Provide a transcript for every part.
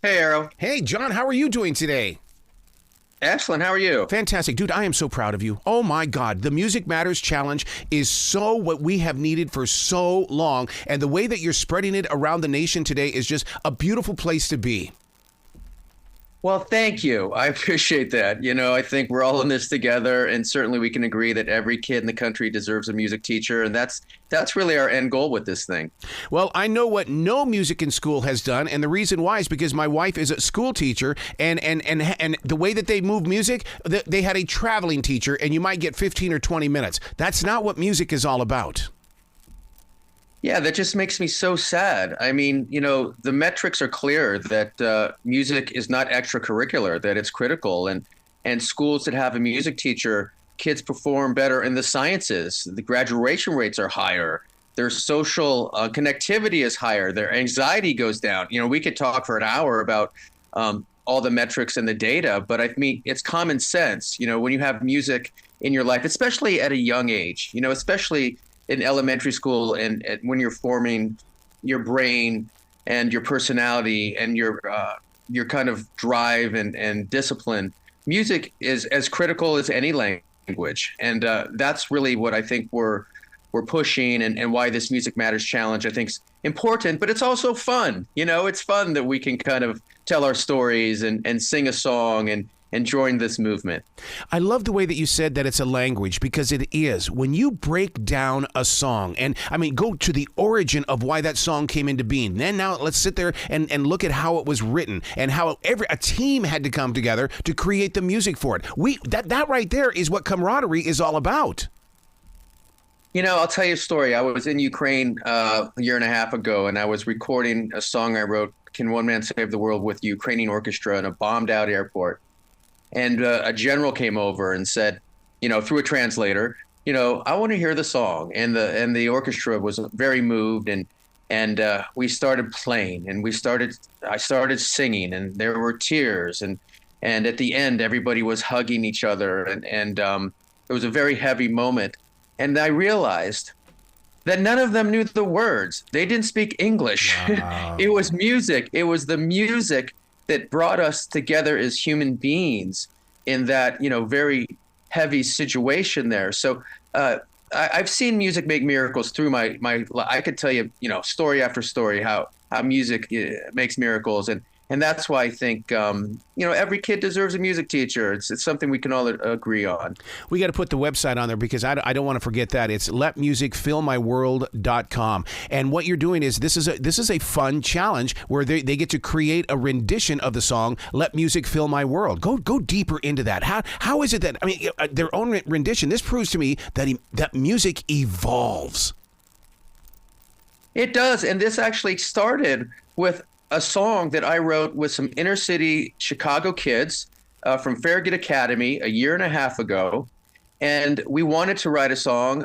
Hey, Arrow. Hey, John, how are you doing today? Excellent. How are you? Fantastic. Dude, I am so proud of you. Oh my God. The Music Matters Challenge is so what we have needed for so long. And the way that you're spreading it around the nation today is just a beautiful place to be. Well, thank you. I appreciate that. I think we're all in this together, and certainly we can agree that every kid in the country deserves a music teacher, and that's really our end goal with this thing. Well, I know what no music in school has done, and the reason why is because my wife is a school teacher, and the way that they move music, they had a traveling teacher, and you might get 15 or 20 minutes. That's not what music is all about. Yeah, that just makes me so sad. I mean, the metrics are clear that music is not extracurricular, that it's critical. And schools that have a music teacher, kids perform better in the sciences. The graduation rates are higher. Their social connectivity is higher. Their anxiety goes down. We could talk for an hour about all the metrics and the data, but I mean, it's common sense. When you have music in your life, especially at a young age, especially in elementary school and when you're forming your brain and your personality and your kind of drive and discipline, music is as critical as any language. And that's really what I think we're pushing and why this Music Matters Challenge I think is important, but it's also fun. It's fun that we can kind of tell our stories and sing a song and join this movement. I love the way that you said that it's a language, because it is. When you break down a song, and I mean, go to the origin of why that song came into being. Then now let's sit there and look at how it was written and how a team had to come together to create the music for it. That right there is what camaraderie is all about. I'll tell you a story. I was in Ukraine a year and a half ago, and I was recording a song I wrote, Can One Man Save the World, with the Ukrainian orchestra in a bombed out airport. And a general came over and said, through a translator, I want to hear the song. And the orchestra was very moved, and we started playing, and I started singing, and there were tears, and at the end everybody was hugging each other, and it was a very heavy moment. And I realized that none of them knew the words. They didn't speak English. Wow. It was music. It was the music that brought us together as human beings in that, very heavy situation there. So I've seen music make miracles through my I could tell you, story after story how music makes miracles. And that's why I think, every kid deserves a music teacher. It's something we can all agree on. We got to put the website on there, because I don't want to forget that. It's letmusicfillmyworld.com. And what you're doing is this is a fun challenge where they get to create a rendition of the song, Let Music Fill My World. Go deeper into that. How is it that, I mean, their own rendition, this proves to me that music evolves. It does. And this actually started with a song that I wrote with some inner city Chicago kids from Farragut Academy a year and a half ago. And we wanted to write a song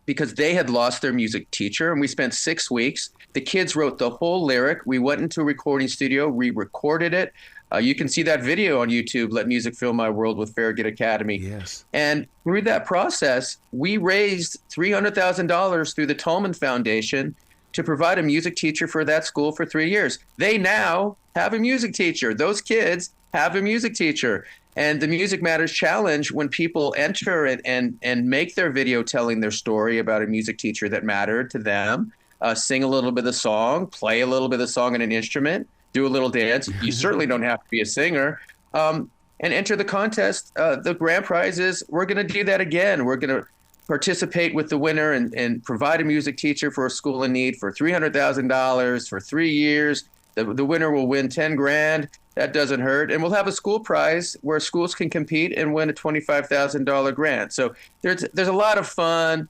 because they had lost their music teacher. And we spent 6 weeks. The kids wrote the whole lyric. We went into a recording studio, re-recorded it. You can see that video on YouTube, Let Music Fill My World with Farragut Academy. Yes. And through that process, we raised $300,000 through the Tolman Foundation to provide a music teacher for that school for 3 years. They now have a music teacher. Those kids have a music teacher. And the Music Matters Challenge, when people enter and make their video telling their story about a music teacher that mattered to them, sing a little bit of the song, play a little bit of the song on an instrument, do a little dance. You certainly don't have to be a singer. And enter the contest. The grand prize is we're going to do that again. We're going to participate with the winner and provide a music teacher for a school in need for $300,000 for 3 years. The winner will win 10 grand. That doesn't hurt. And we'll have a school prize where schools can compete and win a $25,000 grant. So there's a lot of fun.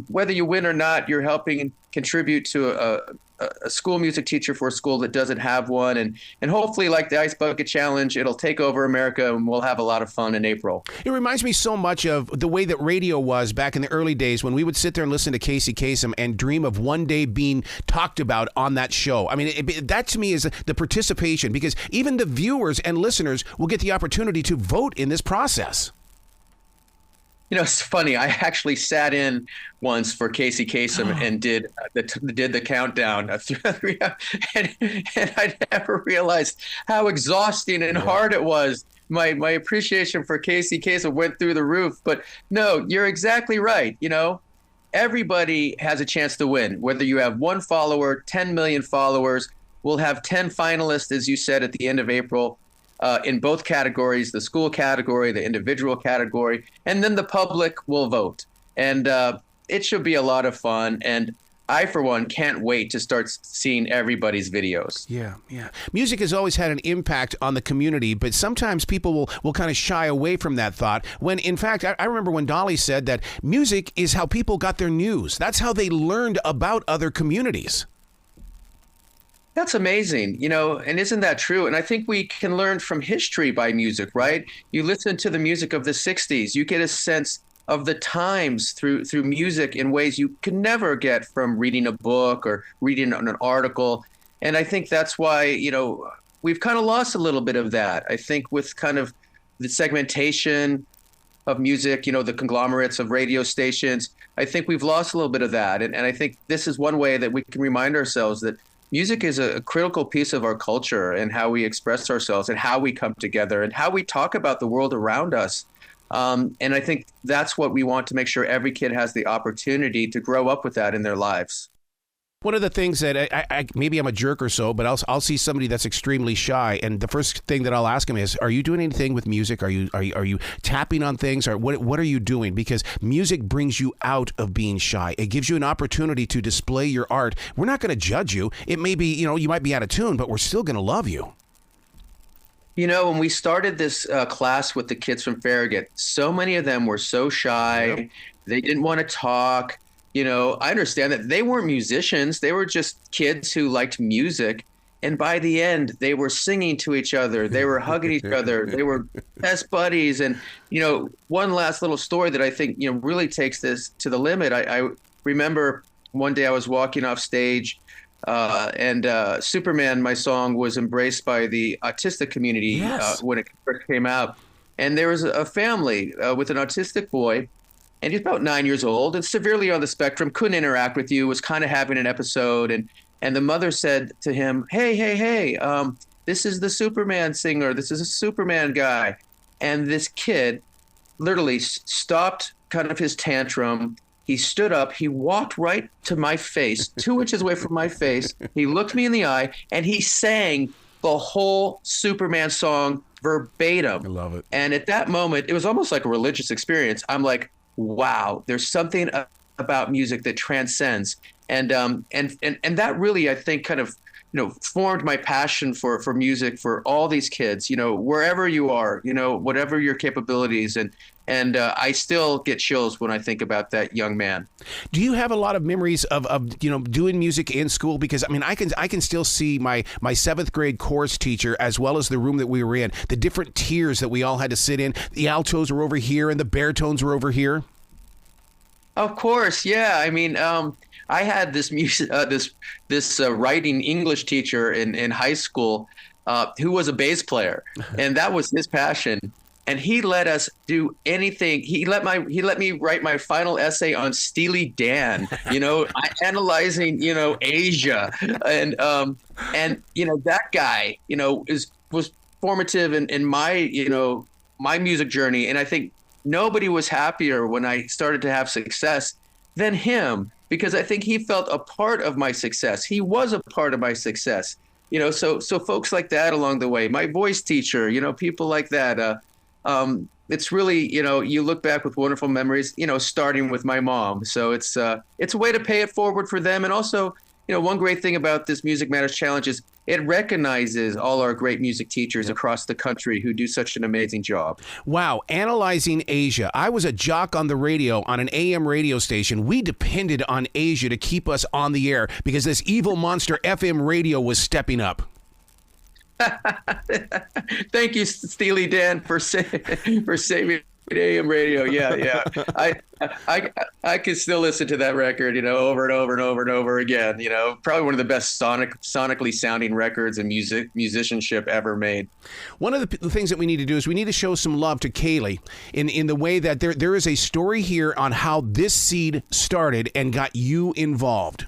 Whether you win or not, you're helping contribute to a school music teacher for a school that doesn't have one. And hopefully, like the Ice Bucket Challenge, it'll take over America and we'll have a lot of fun in April. It reminds me so much of the way that radio was back in the early days when we would sit there and listen to Casey Kasem and dream of one day being talked about on that show. I mean, that to me is the participation, because even the viewers and listeners will get the opportunity to vote in this process. it's funny. I actually sat in once for Casey Kasem and did the countdown of 3, and I never realized how exhausting and hard it was. My appreciation for Casey Kasem went through the roof. But no, you're exactly right. Everybody has a chance to win. Whether you have 1 follower, 10 million followers, we'll have 10 finalists, as you said, at the end of April. In both categories, the school category, the individual category, and then the public will vote. And it should be a lot of fun. And I, for one, can't wait to start seeing everybody's videos. Yeah. Music has always had an impact on the community, but sometimes people will kind of shy away from that thought when, in fact, I remember when Dolly said that music is how people got their news. That's how they learned about other communities. That's amazing, and isn't that true? And I think we can learn from history by music, right? You listen to the music of the 60s, you get a sense of the times through music in ways you can never get from reading a book or reading an article. And I think that's why, we've kind of lost a little bit of that. I think with kind of the segmentation of music, the conglomerates of radio stations, I think we've lost a little bit of that. And I think this is one way that we can remind ourselves that music is a critical piece of our culture and how we express ourselves and how we come together and how we talk about the world around us. And I think that's what we want to make sure every kid has the opportunity to grow up with that in their lives. One of the things that I maybe I'm a jerk or so, but I'll see somebody that's extremely shy, and the first thing that I'll ask him is, "Are you doing anything with music? Are you tapping on things? Or what are you doing?" Because music brings you out of being shy. It gives you an opportunity to display your art. We're not going to judge you. It may be, you might be out of tune, but we're still going to love you. When we started this class with the kids from Farragut, so many of them were so shy. Yep. They didn't want to talk. I understand that they weren't musicians. They were just kids who liked music. And by the end, they were singing to each other. They were hugging each other. They were best buddies. And, one last little story that I think, really takes this to the limit. I remember one day I was walking off stage and Superman, my song, was embraced by the autistic community when it first came out. And there was a family with an autistic boy. And he's about 9 years old and severely on the spectrum, couldn't interact with you, was kind of having an episode. And the mother said to him, hey, this is the Superman singer. This is a Superman guy. And this kid literally stopped kind of his tantrum. He stood up. He walked right to my face, 2 inches away from my face. He looked me in the eye and he sang the whole Superman song verbatim. I love it. And at that moment, it was almost like a religious experience. I'm like, wow, there's something about music that transcends. And that really, I think, kind of, formed my passion for music for all these kids, wherever you are, whatever your capabilities. And I still get chills when I think about that young man. Do you have a lot of memories of doing music in school? Because I can still see my 7th grade chorus teacher, as well as the room that we were in, the different tiers that we all had to sit in. The altos were over here and the baritones were over here. Of course, yeah. I had this music, this writing English teacher in high school who was a bass player, and that was his passion. And he let us do anything. He let me write my final essay on Steely Dan. Analyzing Asia, and that guy was formative in my my music journey. And I think nobody was happier when I started to have success than him, because I think he felt a part of my success. He was a part of my success. So folks like that along the way, my voice teacher, people like that. It's really, you look back with wonderful memories, starting with my mom. So it's a way to pay it forward for them. And also, one great thing about this Music Matters Challenge is it recognizes all our great music teachers across the country who do such an amazing job. Wow. Analyzing Asia. I was a jock on the radio on an AM radio station. We depended on Asia to keep us on the air because this evil monster FM radio was stepping up. Thank you, Steely Dan, for saving AM radio. Yeah, yeah. I could still listen to that record, over and over and over and over again. Probably one of the best sonically sounding records and musicianship ever made. One of the things that we need to do is we need to show some love to Kaylee in the way that there is a story here on how this seed started and got you involved.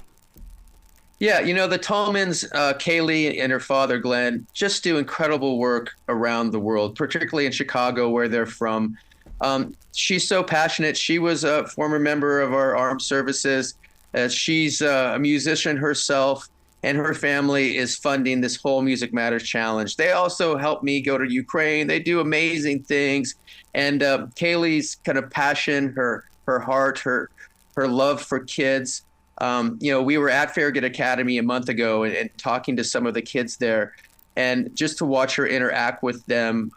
Yeah, the Tallmans, Kaylee and her father, Glenn, just do incredible work around the world, particularly in Chicago, where they're from. She's so passionate. She was a former member of our armed services. She's a musician herself, and her family is funding this whole Music Matters Challenge. They also help me go to Ukraine. They do amazing things. And Kaylee's kind of passion, her heart, her love for kids. We were at Farragut Academy a month ago and talking to some of the kids there, and just to watch her interact with them,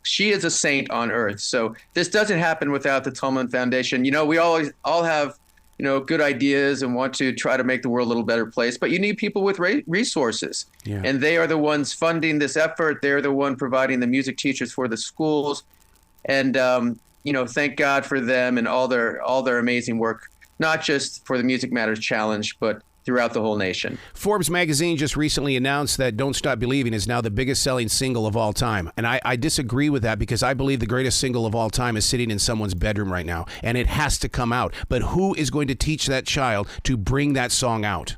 she is a saint on earth. So this doesn't happen without the Tallman Foundation. We all have, good ideas and want to try to make the world a little better place, but you need people with resources. Yeah. And they are the ones funding this effort. They're the one providing the music teachers for the schools. And, thank God for them and all their amazing work, not just for the Music Matters Challenge, but throughout the whole nation. Forbes magazine just recently announced that Don't Stop Believing is now the biggest selling single of all time. And I disagree with that, because I believe the greatest single of all time is sitting in someone's bedroom right now, and it has to come out. But who is going to teach that child to bring that song out?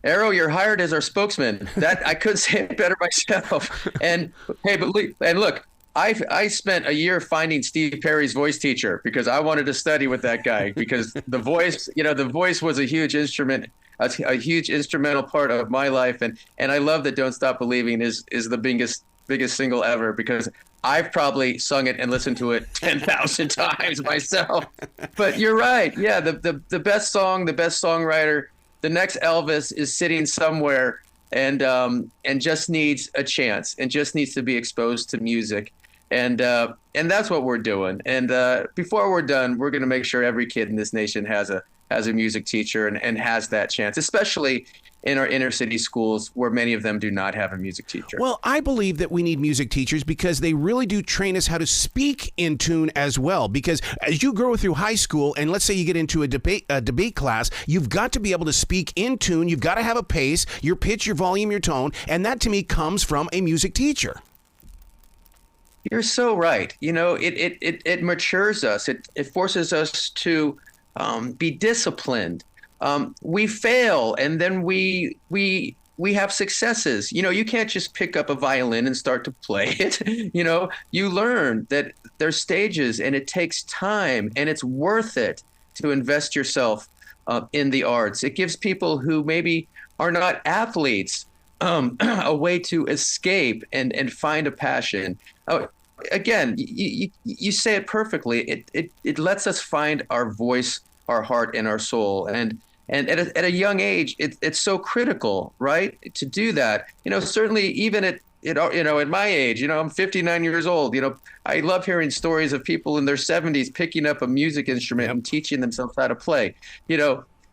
Arrow, you're hired as our spokesman. That I couldn't say it better myself. And hey, look, I spent a year finding Steve Perry's voice teacher because I wanted to study with that guy, because the voice was a huge instrumental part of my life. And I love that Don't Stop Believing is the biggest single ever, because I've probably sung it and listened to it 10,000 times myself. But you're right. Yeah. The best song, the best songwriter, the next Elvis is sitting somewhere and just needs a chance and just needs to be exposed to music. And that's what we're doing. And before we're done, we're going to make sure every kid in this nation has a music teacher and has that chance, especially in our inner city schools where many of them do not have a music teacher. Well, I believe that we need music teachers because they really do train us how to speak in tune as well. Because as you grow through high school, and let's say you get into a debate class, you've got to be able to speak in tune. You've got to have a pace, your pitch, your volume, your tone. And that to me comes from a music teacher. You're so right. It matures us. It forces us to be disciplined. We fail, and then we have successes. You can't just pick up a violin and start to play it. You learn that there's stages, and it takes time, and it's worth it to invest yourself in the arts. It gives people who maybe are not athletes a way to escape and find a passion. Again, you say it perfectly. It lets us find our voice, our heart, and our soul. And at a young age, it's so critical, right, to do that. Certainly even at my age, I'm 59 years old. I love hearing stories of people in their 70s picking up a music instrument and teaching themselves how to play.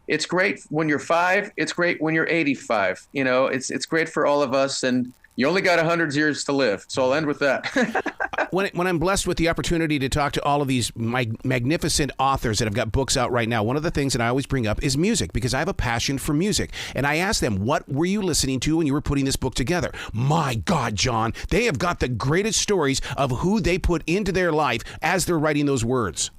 It's great when you're 5. It's great when you're 85. It's great for all of us. And you only got 100 years to live. So I'll end with that. When I'm blessed with the opportunity to talk to all of these magnificent authors that have got books out right now, one of the things that I always bring up is music, because I have a passion for music. And I ask them, what were you listening to when you were putting this book together? My God, John, they have got the greatest stories of who they put into their life as they're writing those words.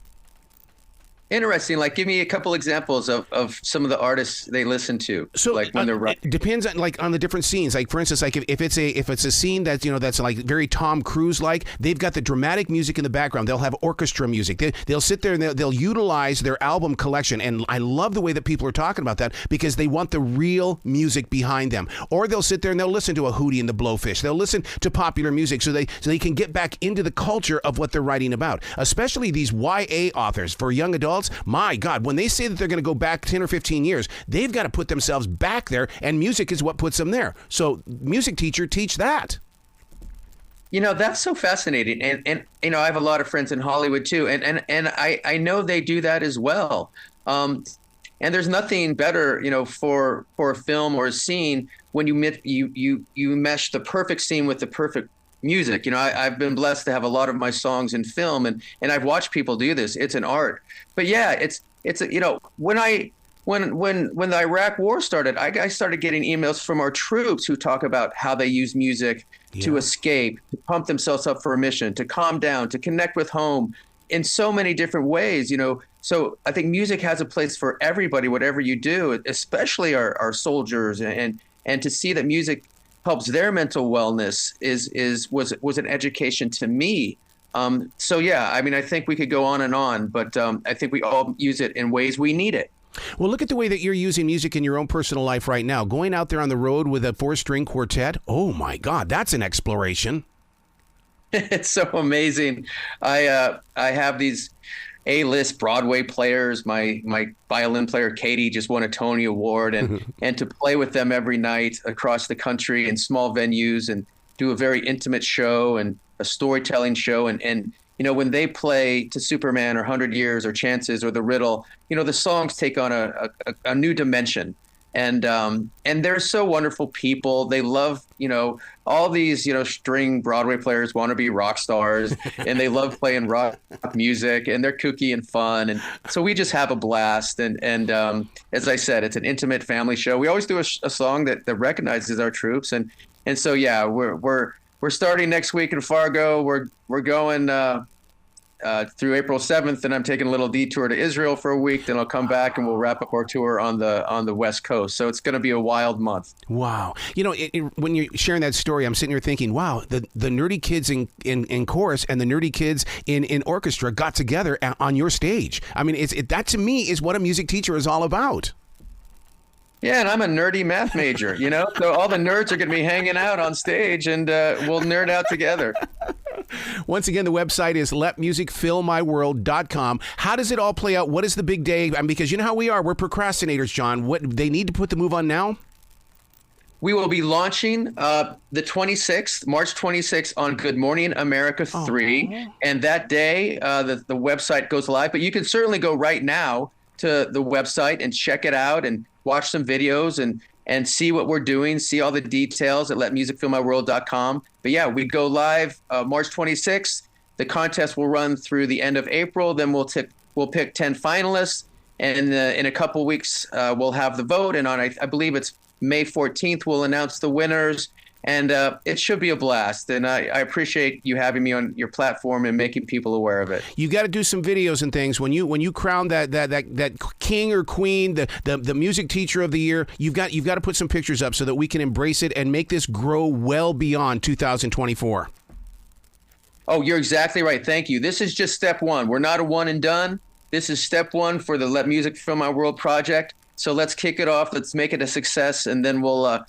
Interesting. Like, give me a couple examples of some of the artists they listen to. So, like when they're writing. It depends on the different scenes. Like, for instance, like if it's a scene that's that's like very Tom Cruise like, they've got the dramatic music in the background. They'll have orchestra music. They'll sit there and they'll utilize their album collection. And I love the way that people are talking about that, because they want the real music behind them. Or they'll sit there and they'll listen to a Hootie and the Blowfish. They'll listen to popular music so they can get back into the culture of what they're writing about. Especially these YA authors for young adults. My God, when they say that they're going to go back 10 or 15 years, they've got to put themselves back there, and music is what puts them there. So, music teacher, teach that. That's so fascinating. And I have a lot of friends in Hollywood too. And I know they do that as well. And there's nothing better, for a film or a scene when you mesh the perfect scene with the perfect music. I've been blessed to have a lot of my songs in film, and I've watched people do this. It's an art. But yeah, when the Iraq War started, I started getting emails from our troops who talk about how they use music to escape, to pump themselves up for a mission, to calm down, to connect with home in so many different ways. So I think music has a place for everybody, whatever you do, especially our soldiers, and to see that music helps their mental wellness was an education to me. So yeah, I mean, I think we could go on, but I think we all use it in ways we need it. Well, look at the way that you're using music in your own personal life right now. Going out there on the road with a 4-string quartet. Oh my God, that's an exploration. It's so amazing. I have these A-list Broadway players. My violin player Katie just won a Tony Award, and to play with them every night across the country in small venues and do a very intimate show and a storytelling show, and when they play to Superman or 100 Years or Chances or The Riddle, the songs take on a new dimension. And they're so wonderful people. They love, all these, string Broadway players want to be rock stars, and they love playing rock music, and they're kooky and fun. And so we just have a blast. And as I said, it's an intimate family show. We always do a song that recognizes our troops. And so, yeah, we're starting next week in Fargo. We're going through April 7th, and I'm taking a little detour to Israel for a week. Then I'll come back and we'll wrap up our tour on the West Coast. So it's going to be a wild month. Wow. When you're sharing that story, I'm sitting here thinking, wow, the nerdy kids in chorus and the nerdy kids in orchestra got together on your stage. I mean, that to me is what a music teacher is all about. Yeah, and I'm a nerdy math major, so all the nerds are going to be hanging out on stage, and we'll nerd out together. Once again, the website is letmusicfillmyworld.com. How does it all play out? What is the big day? Because you know how we are. We're procrastinators, John. What they need to put the move on now? We will be launching the 26th, March 26th on Good Morning America 3. And that day, the website goes live. But you can certainly go right now to the website and check it out and watch some videos and see what we're doing, see all the details at letmusicfillmyworld.com. But yeah, we go live March 26th. The contest will run through the end of April. Then we'll pick 10 finalists. And in a couple weeks, we'll have the vote. And on, I believe it's May 14th, we'll announce the winners. And it should be a blast. And I appreciate you having me on your platform and making people aware of it. You got to do some videos and things. When you crown that king or queen, the music teacher of the year, you've got to put some pictures up so that we can embrace it and make this grow well beyond 2024. Oh, you're exactly right. Thank you. This is just step one. We're not a one and done. This is step one for the Let Music Fill My World project. So let's kick it off. Let's make it a success. And then we'll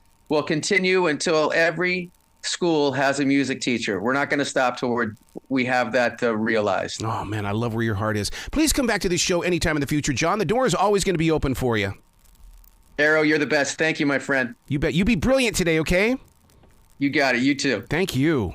continue until every school has a music teacher. We're not going to stop till we have that realized. Oh, man, I love where your heart is. Please come back to this show anytime in the future, John. The door is always going to be open for you. Arrow, you're the best. Thank you, my friend. You bet. You be brilliant today, okay? You got it. You too. Thank you.